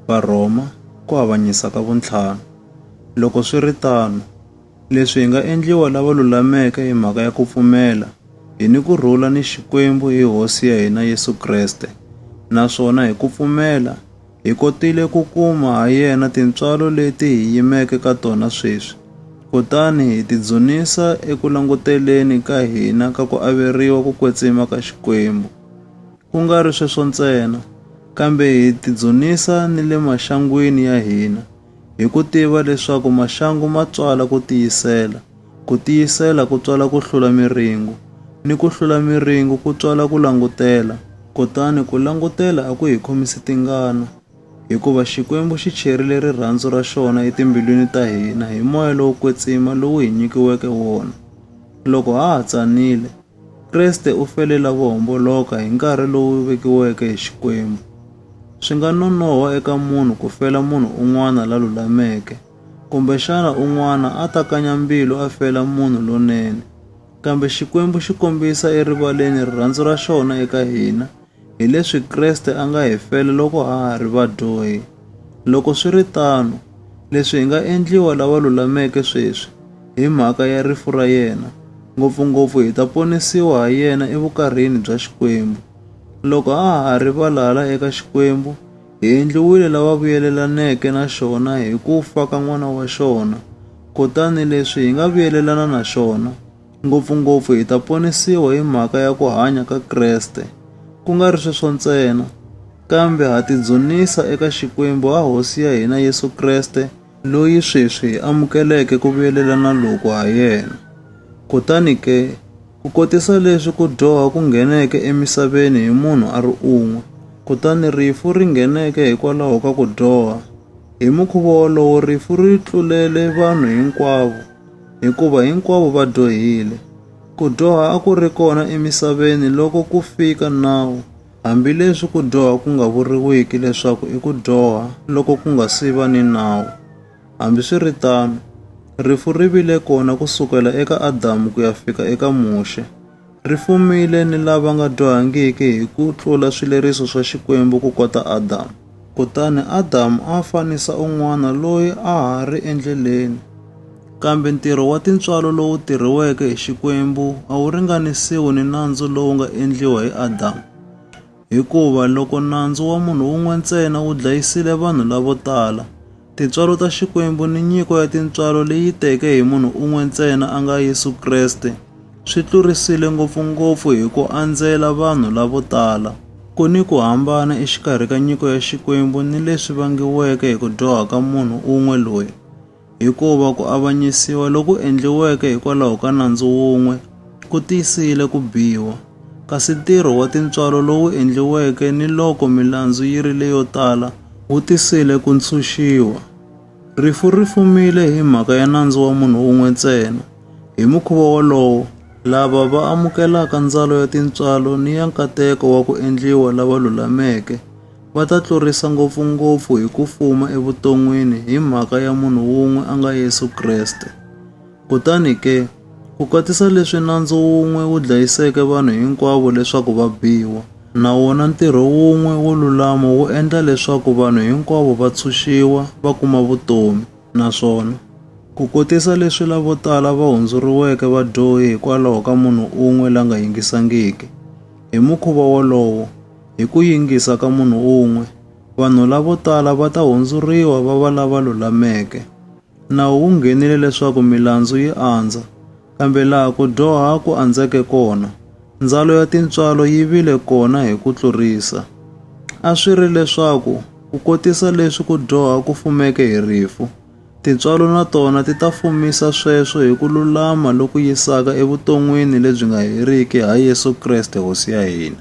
Varhoma ku avanyisa ka vuntlhanu. Loko swi ri tano, leswi hi nga endliwa lava lulameke hi mhaka ya ku pfumela hi ni kurhula ni Xikwembu hi Hosi ya hina Yesu Kreste, naswona hi ku pfumela hi kotile ku kuma ha yena tintswalo leti hi yimeke ka tona sweswi, kutani hi tidzunisa eku languteleni ka hina ka ku averiwa ku kwetsima ka Xikwembu. Ku nga ri sweswo ntsena, kambe hi tidzunisa ni le maxangwini ya hina, hi ku tiva leswaku maxangu ma tswala ku tiyisela ku tswala ku hlula miringu, ni ku hlula miringu ku tswala ku langutela, kutani ku langutela a ku hi khomisi tingana, hikuva Xikwembu xi cherile rirhandzu ra xona etimbilwini ta hina hi moya lowo kwetsima lowu hi nyikiweke wona. Loko ha ha tsanile, Kreste u fele lavo homboloka hi nkarhi lowu vekiweke hi Xikwembu. Swi nga nonoha eka munhu ku fela munhu un'wana la lulameke, kumbexana un'wana a ta kanya mbilu a fela munhu lonene. Kambe Xikwembu xi kombisa erivaleni rirhandzu ra xona eka hina, hi leswi Kreste a nga hi fela loko ha ha ri vadyohi. Loko swi ri tano, leswi hi nga endliwa lava lulameke sweswi hi mhaka ya rifu ra yena, ngopfungopfu hi ta ponisiwa ha yena evukarhini bya Xikwembu. Loko ha ha ri valala eka Xikwembu, hi endliwile lava vuyelelaneke na xona hi ku fa ka n'wana wa xona, kutani leswi hi nga vuyelelana na xona, ngopfungopfu hi ta ponisiwa hi mhaka ya ku hanya ka Kreste. Ku nga ri sweswo ntsena, kambe ha tidzunisa eka Xikwembu ha Hosi ya hina Yesu Kreste, loyi sweswi hi amukeleke ku vuyelelana loku ha yena. Kutani ke, ku kotisa leswi ku dyoha ku ngheneke emisaveni hi munhu a ri un'we, kutani rifu ri ngheneke hikwalaho ka ku dyoha. Hi mukhuva wolowo rifu ri tlulele vanhu hinkwavo, hikuva hinkwavo va dyohile. Ku dyoha a ku ri kona emisaveni loko ku fika nawu, hambileswi ku dyoha ku nga vuriwiki leswaku i ku dyoha loko ku nga si va ni nawu. Hambiswiritano, rifu ri vile kona kusukela eka Adamu ku ya fika eka Muxe. Ri fumile ni lava nga dyohangiki hi ku tlula swileriso swa Xikwembu ku kota Adamu. Kutani Adamu a fanisa un'wana loyi a ha ri endleleni. Kambe ntirho wa tintswalo lowu tirhiweke hi Xikwembu a wu ringanisiwi ni nandzu lowu nga endliwa hi Adamu. Hikuva loko nandzu wa munhu un'we ntsena wu dlayisile vanhu lavo tala, tintswalo ta Xikwembu ni nyiko ya tintswalo leyi teke hi munhu un'we ntsena a nga Yesu Kreste swi tlurisile ngopfungopfu hi ku andzela vanhu lavo tala. Ku ni ku hambana exikarhi ka nyiko ya Xikwembu ni leswi vangiweke hi ku dyoha ka munhu un'we loyi, hikuva ku avanyisiwa loku endliweke hikwalaho ka nandzu wun'we ku tisile ku biwa, kasi ntirho wa tintswalo lowu endliweke ni loko milandzu yi ri leyo tala wu tisile ku ntshunxiwa. Rifu ri fumile hi mhaka ya nandzu wa munhu un'we ntsena. Hi mukhuva wolowo, lava va amukelaka ndzalo ya tintswalo ni ya nkateko wa ku endliwa lava lulameke va ta tlurisa ngopfungopfu hi ku fuma evuton'wini hi mhaka ya munhu un'we a nga Yesu Kreste. Kutani ke, ku kotisa leswi nandzu wun'we wu dlayiseke vanhu hinkwavo leswaku va biwa, na wona ntirho wun'we wo lulama wu endla leswaku vanhu hinkwavo va tshunxiwa va kuma vutomi. Naswona, ku kotisa leswi lavo tala va hundzuriweke vadyohi hikwalaho ka munhu un'we la nga yingisangiki. Hi mukhuva wolowo, hi ku yingisa ka munhu un'we, vanhu lavo tala va ta hundzuriwa va va lava lulameke. Nawu wu nghenile leswaku milandzu yi andza, kambe laha ku dyoha ku andzeke kona, ndzalo ya tintswalo yi vile kona hi ku tlurisa. A swi ri leswaku ku kotisa leswi ku dyoha ku fumeke hi rifu, tintswalo na tona ti ta fumisa sweswo hi ku lulama loku yisaka evuton'wini lebyi nga heriki ha Yesu Kreste Hosi ya hina.